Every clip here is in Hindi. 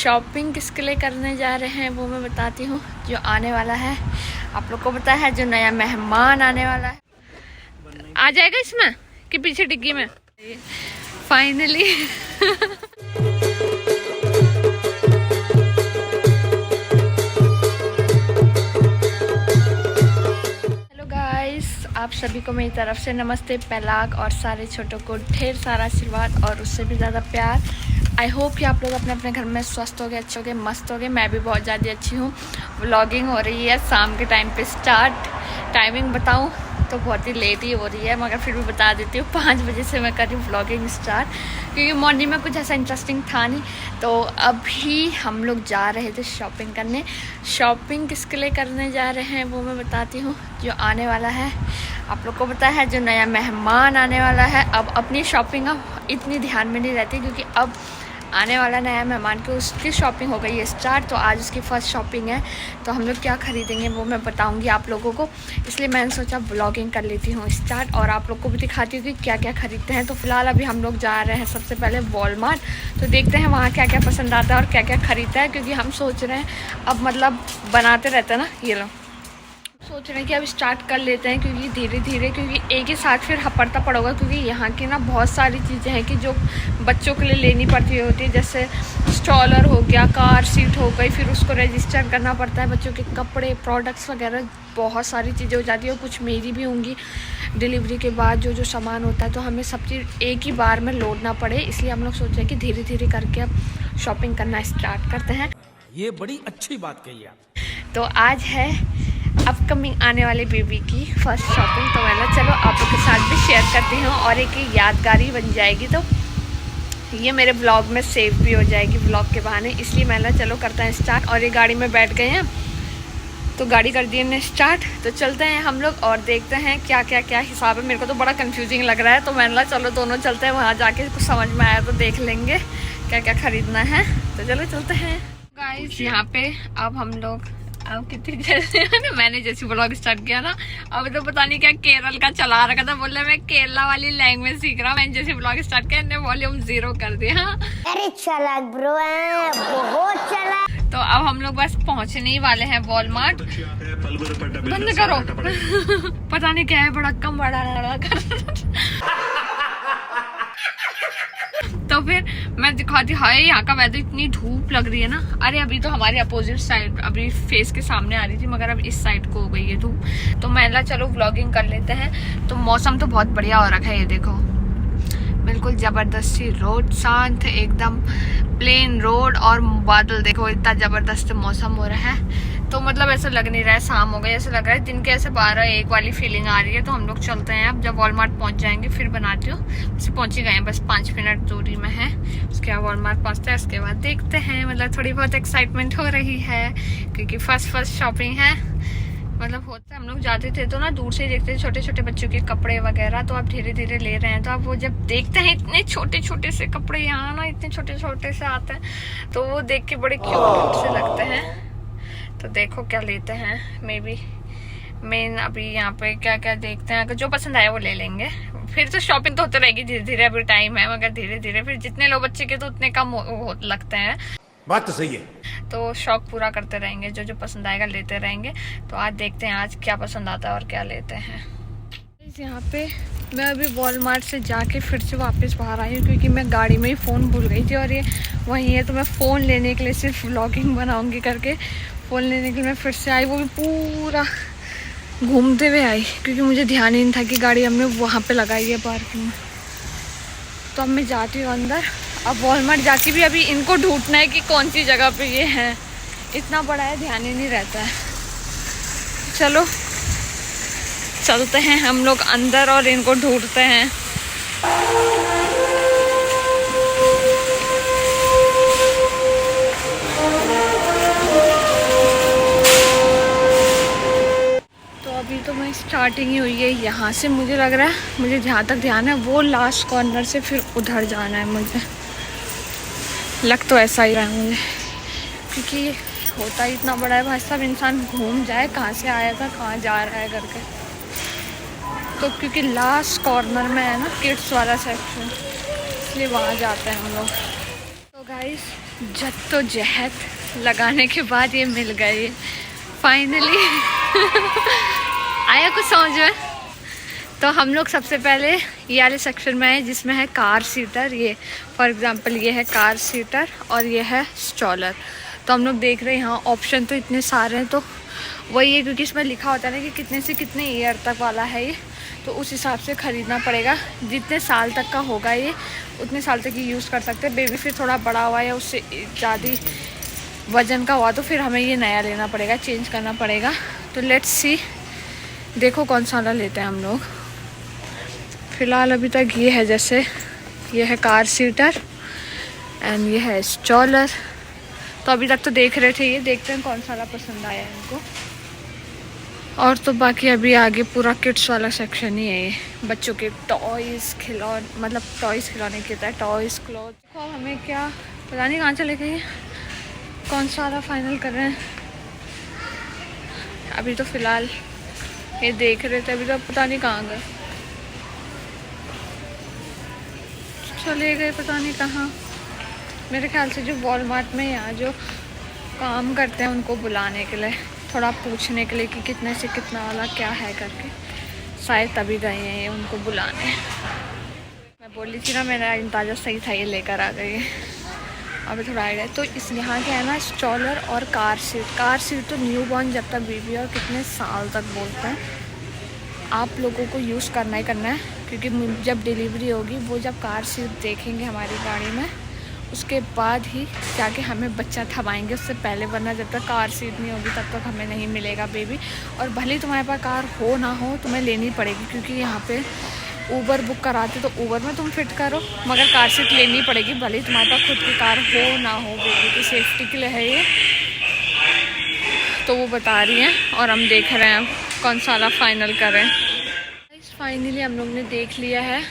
शॉपिंग किसके लिए करने जा रहे हैं वो मैं बताती हूँ। जो आने वाला है आप लोग को पता है, जो नया मेहमान आने वाला है आ जाएगा इसमें कि पीछे डिग्गी में फाइनली। हेलो गाइस, आप सभी को मेरी तरफ से नमस्ते, पहलाग और सारे छोटों को ढेर सारा आशीर्वाद और उससे भी ज़्यादा प्यार। आई होप कि आप लोग अपने अपने घर में स्वस्थ हो गए, अच्छे हो गए, मस्त हो गए। मैं भी बहुत ज़्यादा अच्छी हूँ। व्लॉगिंग हो रही है शाम के टाइम पे स्टार्ट। टाइमिंग बताऊँ तो बहुत ही लेट ही हो रही है, मगर फिर भी बता देती हूँ 5 बजे से मैं कर रही हूँ व्लॉगिंग स्टार्ट, क्योंकि मॉर्निंग में कुछ ऐसा इंटरेस्टिंग था नहीं। तो अभी हम लोग जा रहे थे शॉपिंग करने। शॉपिंग किसके लिए करने जा रहे हैं वो मैं बताती हूँ। जो आने वाला है आप लोग को पता है, जो नया मेहमान आने वाला है। अब अपनी शॉपिंग अब इतनी ध्यान में नहीं रहती, क्योंकि अब आने वाला नया मेहमान की उसकी शॉपिंग हो गई है स्टार्ट। तो आज उसकी फ़र्स्ट शॉपिंग है, तो हम लोग क्या ख़रीदेंगे वो मैं बताऊंगी आप लोगों को। इसलिए मैंने सोचा ब्लॉगिंग कर लेती हूँ स्टार्ट और आप लोग को भी दिखाती हूँ कि क्या क्या ख़रीदते हैं। तो फिलहाल अभी हम लोग जा रहे हैं सबसे पहले वॉलमार्ट। तो देखते हैं वहाँ क्या क्या पसंद आता है और क्या क्या ख़रीदता है, क्योंकि हम सोच रहे हैं अब मतलब बनाते रहते हैं ना ये लोग, सोच रहे हैं कि अब स्टार्ट कर लेते हैं, क्योंकि धीरे धीरे, क्योंकि एक ही साथ फिर हपड़ता पड़ोगा। क्योंकि यहाँ की ना बहुत सारी चीज़ें हैं कि जो बच्चों के लिए लेनी पड़ती होती है, जैसे स्ट्रॉलर हो गया, कार सीट हो गई, फिर उसको रजिस्टर करना पड़ता है, बच्चों के कपड़े, प्रोडक्ट्स वगैरह बहुत सारी चीज़ें हो जाती है। और कुछ मेरी भी होंगी डिलीवरी के बाद जो जो सामान होता है, तो हमें सब चीज़ एक ही बार में लोड ना पड़े। इसलिए हम लोग सोच रहे हैं कि धीरे धीरे करके अब शॉपिंग करना स्टार्ट करते हैं। ये बड़ी अच्छी बात कही आप। तो आज है अपकमिंग आने वाले बेबी की फर्स्ट शॉपिंग। तो मैंने चलो आप लोग के साथ भी शेयर करती हूँ और एक यादगारी बन जाएगी, तो ये मेरे ब्लॉग में सेव भी हो जाएगी ब्लॉग के बहाने। इसलिए मैंने चलो करते हैं स्टार्ट। और ये गाड़ी में बैठ गए हैं, तो गाड़ी कर दी हमने स्टार्ट। तो चलते हैं हम लोग और देखते हैं क्या क्या क्या हिसाब है। मेरे को तो बड़ा कंफ्यूजिंग लग रहा है, तो मैंने चलो दोनों चलते हैं, वहाँ जाके कुछ समझ में आया तो देख लेंगे क्या क्या ख़रीदना है। तो चलो चलते हैं गाइस। यहाँ पे अब हम लोग अब कितनी जैसे मैंने जैसे ब्लॉग स्टार्ट किया ना, अब तो पता नहीं क्या केरल का चला रखा था, बोले मैं केरला वाली लैंग्वेज सीख रहा हूँ। मैंने जैसे ब्लॉग स्टार्ट किया ने वॉल्यूम 0 कर दिया। अरे चालाक ब्रो, बहुत चालाक। तो अब हम लोग बस पहुंचने ही वाले हैं वॉलमार्ट। बंद करो पता नहीं क्या है, बड़ा कम बड़ा कर। तो फिर मैं दिखाती, हाय यहाँ का वेदर, इतनी धूप लग रही है ना। अरे अभी तो हमारे अपोजिट साइड अभी फेस के सामने आ रही थी, मगर अब इस साइड को हो गई है धूप। तो मैं चलो व्लॉगिंग कर लेते हैं। तो मौसम तो बहुत बढ़िया हो रखा है, ये देखो बिल्कुल जबरदस्ती रोड, शांत एकदम प्लेन रोड, और बादल देखो, इतना जबरदस्त मौसम हो रहा है। तो मतलब ऐसा लग नहीं रहा है शाम हो गई, ऐसा लग रहा है दिन के ऐसे 12-1 वाली फीलिंग आ रही है। तो हम लोग चलते हैं अब, जब वॉलमार्ट पहुंच जाएंगे फिर बनाती हूँ। वैसे पहुंच ही गए हैं, बस 5 मिनट दूरी में है। उसके बाद वॉलमार्ट पहुँचते हैं, उसके बाद देखते हैं। मतलब थोड़ी बहुत एक्साइटमेंट हो रही है, क्योंकि फर्स्ट शॉपिंग है। मतलब होता है हम लोग जाते थे तो ना दूर से देखते थे छोटे छोटे बच्चों के कपड़े वगैरह, तो अब धीरे धीरे ले रहे हैं। तो अब वो जब देखते हैं इतने छोटे छोटे से कपड़े, यहाँ ना इतने छोटे छोटे से आते हैं, तो वो देख के बड़े क्यूट से लगते हैं। तो देखो क्या लेते हैं, मे बी मेन अभी यहाँ पे क्या क्या देखते हैं, अगर जो पसंद आए वो ले लेंगे। फिर तो शॉपिंग तो होती रहेगी धीरे धीरे, अभी टाइम है, मगर धीरे धीरे फिर जितने लो बच्चे के तो उतने कम लगते हैं। बात तो सही है। तो शौक पूरा करते रहेंगे, जो जो पसंद आएगा लेते रहेंगे। तो आज देखते हैं आज क्या पसंद आता है और क्या लेते हैं। यहाँ पे मैं अभी वॉलमार्ट से जाके फिर से वापस बाहर आई हूँ, क्योंकि मैं गाड़ी में ही फ़ोन भूल गई थी और ये वहीं है। तो मैं फ़ोन लेने के लिए सिर्फ व्लॉगिंग बनाऊँगी करके फ़ोन लेने के लिए मैं फिर से आई, वो भी पूरा घूमते हुए आई, क्योंकि मुझे ध्यान ही नहीं था कि गाड़ी हमने वहाँ पे लगाई है पार्किंग में। तो अब मैं जाती हूँ अंदर। अब वॉलमार्ट जाके भी अभी इनको ढूंढना है कि कौन सी जगह पे ये है, इतना बड़ा है ध्यान ही नहीं रहता है। चलो चलते हैं हम लोग अंदर और इनको ढूंढते हैं। तो मैं स्टार्टिंग ही हुई है यहाँ से, मुझे लग रहा है, मुझे जहाँ तक ध्यान है वो लास्ट कॉर्नर से फिर उधर जाना है। मुझे लग तो ऐसा ही रहा है मुझे, क्योंकि होता ही इतना बड़ा है भाई साहब, इंसान घूम जाए कहाँ से आया था कहाँ जा रहा है करके। तो क्योंकि लास्ट कॉर्नर में है ना किड्स वाला सेक्शन, इसलिए वहाँ जाते हैं हम लोग। तो गाइस जद्दोजहद लगाने के बाद ये मिल गए फाइनली। आया कुछ समझ में? तो हम लोग सबसे पहले ये वाले सेक्शन में है जिसमें है कार सीटर। ये फॉर एग्जांपल ये है कार सीटर और ये है स्ट्रॉलर। तो हम लोग देख रहे हैं यहाँ ऑप्शन तो इतने सारे हैं, तो वही है क्योंकि इसमें लिखा होता है ना कि कितने से कितने ईयर तक वाला है ये, तो उस हिसाब से ख़रीदना पड़ेगा। जितने साल तक का होगा ये उतने साल तक ये यूज़ कर सकते हैं। बेबी फिर थोड़ा बड़ा हुआ या उससे ज़्यादा वज़न का हुआ तो फिर हमें ये नया लेना पड़ेगा, चेंज करना पड़ेगा। तो लेट्स सी, देखो कौन सा वाला लेते हैं हम लोग। फ़िलहाल अभी तक ये है, जैसे ये है कार सीटर एंड ये है स्ट्रॉलर। तो अभी तक तो देख रहे थे, ये देखते हैं कौन सा वाला पसंद आया इनको। और तो बाकी अभी आगे पूरा किड्स वाला सेक्शन ही है, ये बच्चों के टॉयज़ खिलौने, मतलब टॉयज़ खिलौने के है, टॉयज़ क्लॉथ। तो हमें क्या पता नहीं कहाँ चले गए, कौन सा वाला फाइनल कर रहे हैं। अभी तो फ़िलहाल ये देख रहे थे, अभी तो पता नहीं कहाँ गए, चले गए पता नहीं कहाँ। मेरे ख्याल से जो वॉलमार्ट में यहाँ जो काम करते हैं उनको बुलाने के लिए, थोड़ा पूछने के लिए कि कितने से कितना वाला क्या है करके, शायद तभी गए हैं ये उनको बुलाने। मैं बोली थी ना, मेरा अंदाज़ा सही था, ये लेकर आ गई है। अभी थोड़ा आइडिया तो इस यहाँ के है ना स्ट्रॉलर और कार सीट। कार सीट तो न्यू बॉर्न जब तक बेबी और कितने साल तक बोलते हैं, आप लोगों को यूज़ करना ही करना है, क्योंकि जब डिलीवरी होगी वो जब कार सीट देखेंगे हमारी गाड़ी में, उसके बाद ही जाके हमें बच्चा थमाएंगे, उससे पहले, वरना जब तक कार सीट नहीं होगी तब तक हमें नहीं मिलेगा बेबी। और भले ही तुम्हारे पास कार हो ना हो, तुम्हें लेनी पड़ेगी, क्योंकि यहाँ पे ऊबर बुक कराते तो ऊबर में तुम फिट करो, मगर कार सीट लेनी पड़ेगी, भले ही तुम्हारे पास खुद की कार हो ना हो। बेबी की सेफ्टी के लिए है ये, तो वो बता रही हैं और हम देख रहे हैं कौन सा वाला फाइनल करें। फाइनली हम लोग ने देख लिया है,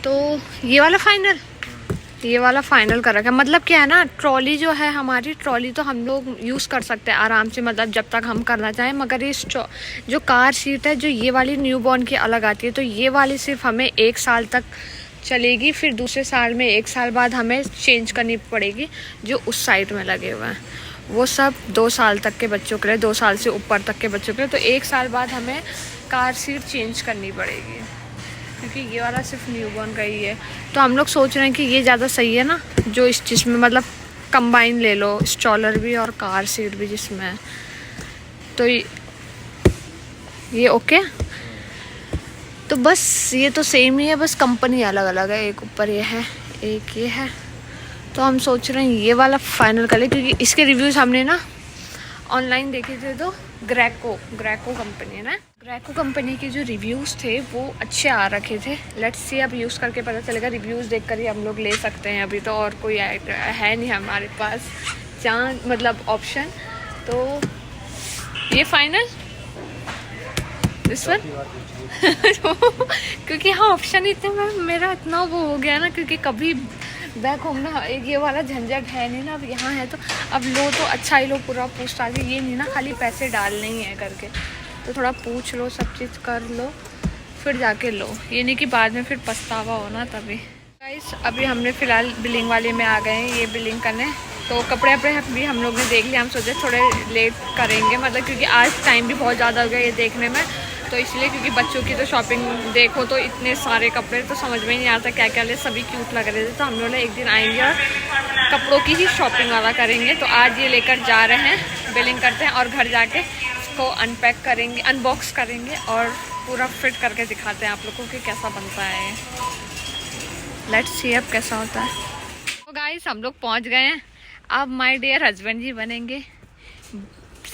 तो ये वाला फाइनल कर रखा है। मतलब क्या है ना, ट्रॉली जो है हमारी, ट्रॉली तो हम लोग यूज़ कर सकते हैं आराम से, मतलब जब तक हम करना चाहें। मगर ये जो कार सीट है, जो ये वाली न्यू बॉर्न की अलग आती है, तो ये वाली सिर्फ हमें 1 साल तक चलेगी, फिर दूसरे साल में 1 साल बाद हमें चेंज करनी पड़ेगी। जो उस साइड में लगे हुए हैं वो सब 2 साल तक के बच्चों के लिए, 2 साल से ऊपर तक के बच्चों के लिए। तो 1 साल बाद हमें कार सीट चेंज करनी पड़ेगी, क्योंकि ये वाला सिर्फ न्यू बॉर्न का ही है। तो हम लोग सोच रहे हैं कि ये ज़्यादा सही है ना, जो इस जिसमें मतलब कंबाइन ले लो, स्ट्रॉलर भी और कार सीट भी जिसमें है, तो ये ओके। तो बस ये तो सेम ही है, बस कंपनी अलग अलग है, एक ऊपर ये है एक ये है। तो हम सोच रहे हैं ये वाला फाइनल कर ले, क्योंकि इसके रिव्यूज़ हमने ना ऑनलाइन देखे थे, तो ग्रेको कंपनी है ना, ग्रेको कंपनी के जो रिव्यूज़ थे वो अच्छे आ रखे थे। लेट्स सी, अब यूज़ करके पता चलेगा, रिव्यूज़ देखकर ही हम लोग ले सकते हैं। अभी तो और कोई है नहीं हमारे पास जहाँ मतलब ऑप्शन। तो ये फाइनल इस वन क्योंकि हाँ ऑप्शन इतने में मेरा इतना वो हो गया ना, क्योंकि कभी बैक होम ना एक ये वाला झंझट है नहीं ना, अब यहाँ है तो अब लो तो अच्छा ही लो, पूरा पूछ ताकि ये नहीं ना खाली पैसे डालने ही है करके, तो थोड़ा पूछ लो, सब चीज़ कर लो फिर जाके लो, ये नहीं कि बाद में फिर पछतावा हो ना तभी। गाइस अभी हमने फ़िलहाल बिलिंग वाले में आ गए हैं, ये बिलिंग करने। तो कपड़े भी हम लोग ने देख लिया, हम सोचे थोड़े लेट करेंगे, मतलब क्योंकि आज टाइम भी बहुत ज़्यादा हो गया ये देखने में, तो इसलिए क्योंकि बच्चों की तो शॉपिंग देखो तो इतने सारे कपड़े तो समझ में ही नहीं आता क्या क्या ले, सभी क्यूट लग रहे थे। तो हम लोग एक दिन आएंगे और कपड़ों की ही शॉपिंग वाला करेंगे। तो आज ये लेकर जा रहे हैं, बिलिंग करते हैं और घर जाके इसको अनपैक करेंगे, अनबॉक्स करेंगे और पूरा फिट करके दिखाते हैं आप लोगों को कि कैसा बनता है। लेट्स सी अब कैसा होता है। तो गाइस हम लोग पहुँच गए हैं, अब माय डियर हस्बैंड जी बनेंगे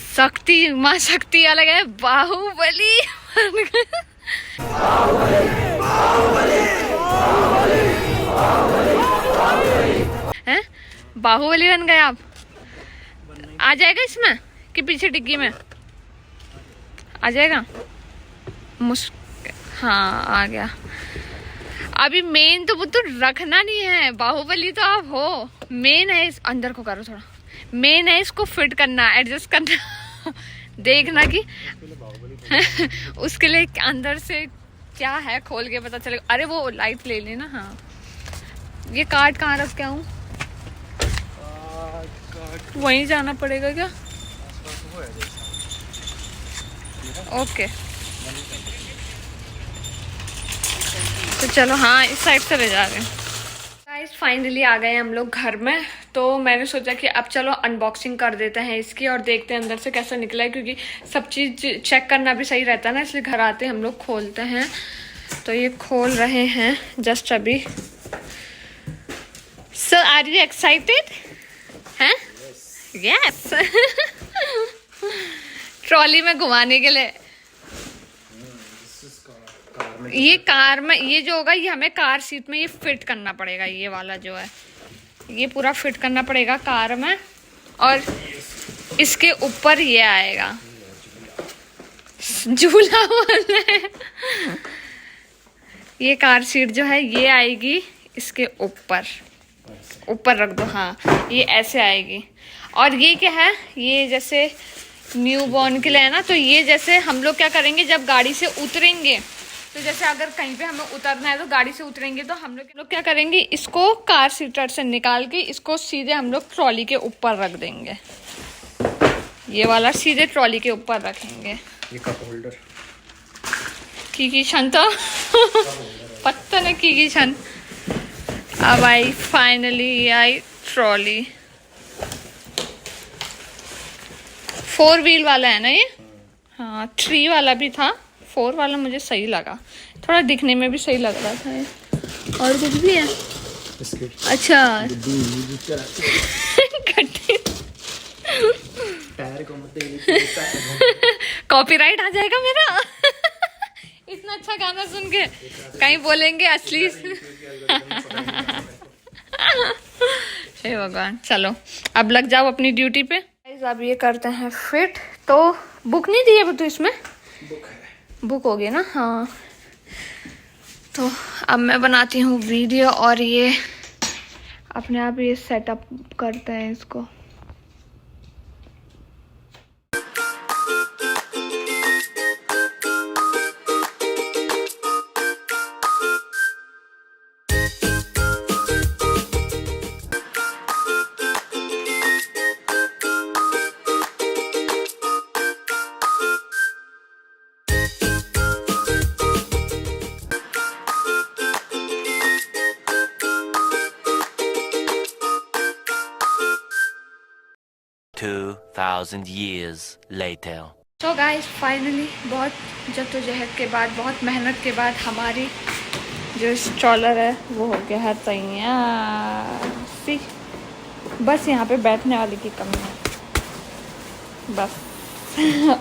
शक्ति, माँ शक्ति अलग है, बाहुबली हैं, बाहुबली बन गए आप। आ जाएगा इसमें कि पीछे डिग्गी में आ जाएगा? हाँ आ गया। अभी मेन तो वो तो रखना नहीं है, बाहुबली तो आप हो, मेन है इस अंदर को करो थोड़ा, मेन है इसको फिट करना, एडजस्ट करना देखना कि उसके लिए अंदर से क्या है खोल के पता चलेगा। अरे वो लाइट ले लेना। हाँ ये कार्ड कहाँ रख के आऊँ? वहीं जाना पड़ेगा क्या? ओके तो चलो, हाँ इस साइड से ले जा रहे हैं। गाइस फाइनली आ गए हम लोग घर में, तो मैंने सोचा कि अब चलो अनबॉक्सिंग कर देते हैं इसकी और देखते हैं अंदर से कैसा निकला है, क्योंकि सब चीज़ चेक करना भी सही रहता है ना, इसलिए घर आते हम लोग खोलते हैं। तो ये खोल रहे हैं जस्ट अभी। सो आर यू एक्साइटेड? हैं? यस। ट्रॉली में घुमाने के लिए। ये कार में, ये जो होगा ये हमें कार सीट में ये फिट करना पड़ेगा, ये वाला जो है ये पूरा फिट करना पड़ेगा कार में, और इसके ऊपर ये आएगा झूला वाला। ये कार सीट जो है ये आएगी इसके ऊपर, ऊपर रख दो, हाँ ये ऐसे आएगी। और ये क्या है, ये जैसे न्यू बॉर्न के लिए है ना, तो ये जैसे हम लोग क्या करेंगे जब गाड़ी से उतरेंगे, तो जैसे अगर कहीं पे हमें उतरना है तो गाड़ी से उतरेंगे तो हम लोग क्या करेंगे, इसको कार सीटर से निकाल के इसको सीधे हम लोग ट्रॉली के ऊपर रख देंगे। ये वाला सीधे ट्रॉली के ऊपर रखेंगे। ये कप होल्डर की छन तो पत्ता ने की छन। अब I finally I trolley. 4 wheel वाला है ना ये? हाँ 3 वाला भी था, 4 वाला मुझे सही लगा, थोड़ा दिखने में भी सही लग रहा था ये। और कुछ भी है? अच्छा कॉपीराइट आ जाएगा मेरा। इतना अच्छा गाना सुन के कहीं बोलेंगे असली। हे भगवान, चलो अब लग जाओ अपनी ड्यूटी पे। अब ये करते हैं फिट। तो बुक नहीं दी है तो इसमें बुक हो गई ना? हाँ तो अब मैं बनाती हूँ वीडियो और ये अपने आप ये सेटअप करते हैं इसको। $2,000 years later. तो गाइस फाइनली बहुत जद्दोजहद के बाद, बहुत मेहनत के बाद हमारी जो स्ट्रॉलर है वो हो गया है तैयार। सी बस यहाँ पे बैठने वाली की कमी है बस।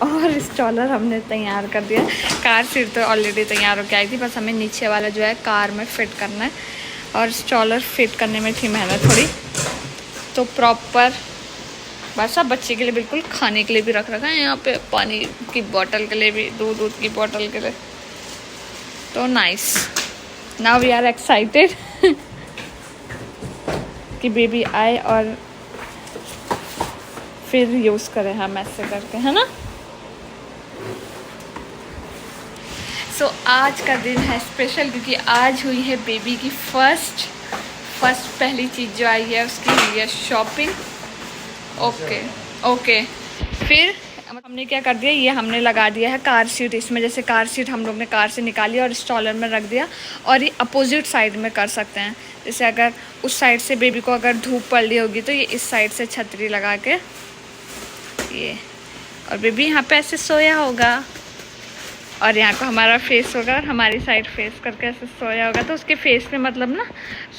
और स्ट्रॉलर हमने तैयार कर दिया। कार सीट तो ऑलरेडी तैयार होकर आई थी, बस हमें नीचे वाला जो है कार में फिट करना है। और स्ट्रॉलर फिट करने में थी मेहनत थोड़ी, तो प्रॉपर बस सब बच्चे के लिए बिल्कुल खाने के लिए भी रख रखा है यहाँ पे, पानी की बोतल के लिए भी, दूध की बोतल के लिए। तो nice, now we are excited कि बेबी आए और फिर यूज़ करें हम ऐसे करके, है ना? सो आज का दिन है स्पेशल, क्योंकि आज हुई है बेबी की फर्स्ट पहली चीज़ जो आई है उसकी हुई है शॉपिंग। ओके फिर हमने क्या कर दिया, ये हमने लगा दिया है कार सीट इसमें। जैसे कार सीट हम लोग ने कार से निकाली और स्ट्रॉलर में रख दिया, और ये अपोजिट साइड में कर सकते हैं। जैसे अगर उस साइड से बेबी को अगर धूप पड़ रही होगी तो ये इस साइड से छतरी लगा के ये, और बेबी यहाँ पे ऐसे सोया होगा और यहाँ को हमारा फेस होगा और हमारी साइड फेस करके ऐसे सोया होगा। तो उसके फेस पे मतलब ना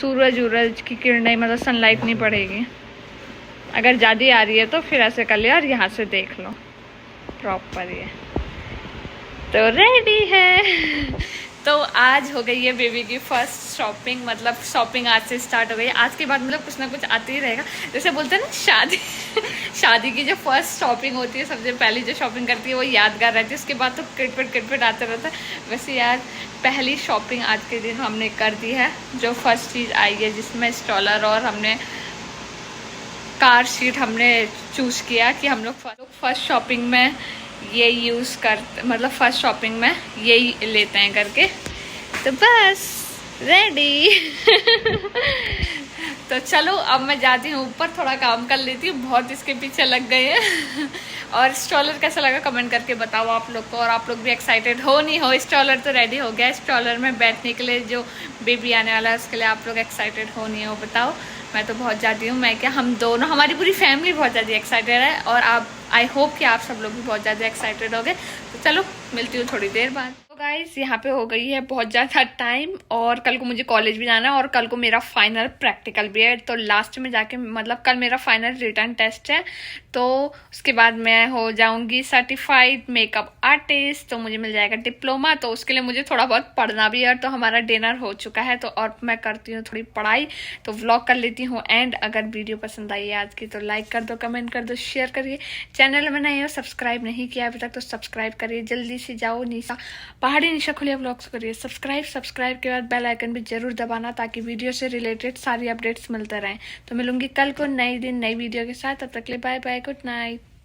सूरज की किरणें, मतलब सनलाइट नहीं पड़ेगी। अगर ज़्यादा आ रही है तो फिर ऐसे कर लिया और यहाँ से देख लो प्रॉपर ये। तो रेडी है। तो आज हो गई है बेबी की फर्स्ट शॉपिंग, मतलब शॉपिंग आज से स्टार्ट हो गई। आज के बाद मतलब कुछ ना कुछ आते ही रहेगा। जैसे बोलते हैं ना शादी की जो फर्स्ट शॉपिंग होती है, सबसे पहली जो शॉपिंग करती है वो यादगार रहती है, उसके बाद तो किटपिट आते रहता है। वैसे यार पहली शॉपिंग आज के दिन हमने कर दी है। जो फर्स्ट चीज़ आई है जिसमें स्ट्रॉलर और हमने कार सीट हमने चूज़ किया कि हम लोग फर्स्ट शॉपिंग में ये यूज़ करते, मतलब फर्स्ट शॉपिंग में यही लेते हैं करके। तो बस रेडी। तो चलो अब मैं जाती हूँ ऊपर, थोड़ा काम कर लेती हूँ, बहुत इसके पीछे लग गए हैं। और स्टॉलर कैसा लगा कमेंट करके बताओ आप लोग को, और आप लोग भी एक्साइटेड हो नहीं हो। स्टॉलर तो रेडी हो गया, स्टॉलर में बैठने के लिए जो बेबी आने वाला है उसके लिए आप लोग एक्साइटेड हो नहीं हो बताओ। मैं तो बहुत ज़्यादा हूँ, मैं क्या हम दोनों, हमारी पूरी फैमिली बहुत ज़्यादा एक्साइटेड है, और आप आई होप कि आप सब लोग भी बहुत ज़्यादा एक्साइटेड हो गए। तो चलो मिलती हूँ थोड़ी देर बाद। तो गाइस यहाँ पे हो गई है बहुत ज़्यादा टाइम, और कल को मुझे कॉलेज भी जाना है, और कल को मेरा फाइनल प्रैक्टिकल भी है। तो लास्ट में जाके मतलब कल मेरा फाइनल रिटर्न टेस्ट है, तो उसके बाद मैं हो जाऊंगी सर्टिफाइड मेकअप आर्टिस्ट, तो मुझे मिल जाएगा डिप्लोमा। तो उसके लिए मुझे थोड़ा बहुत पढ़ना भी है। तो हमारा डिनर हो चुका है, तो और मैं करती हूँ थोड़ी पढ़ाई, तो व्लॉग कर लेती हूँ एंड। अगर वीडियो पसंद आई है आज की तो लाइक कर दो, कमेंट कर दो, शेयर करिए। चैनल में नए हो, सब्सक्राइब नहीं किया अभी तक तो सब्सक्राइब करिए, जल्दी से जाओ। निशा पहाड़ी निशा खुलिया व्लॉग्स करिए सब्सक्राइब के बाद बेल आइकन भी जरूर दबाना, ताकि वीडियो से रिलेटेड सारी अपडेट्स मिलते रहें। तो मिलूंगी कल को नई दिन नई वीडियो के साथ, तब तक के लिए बाय बाय, गुड नाइट।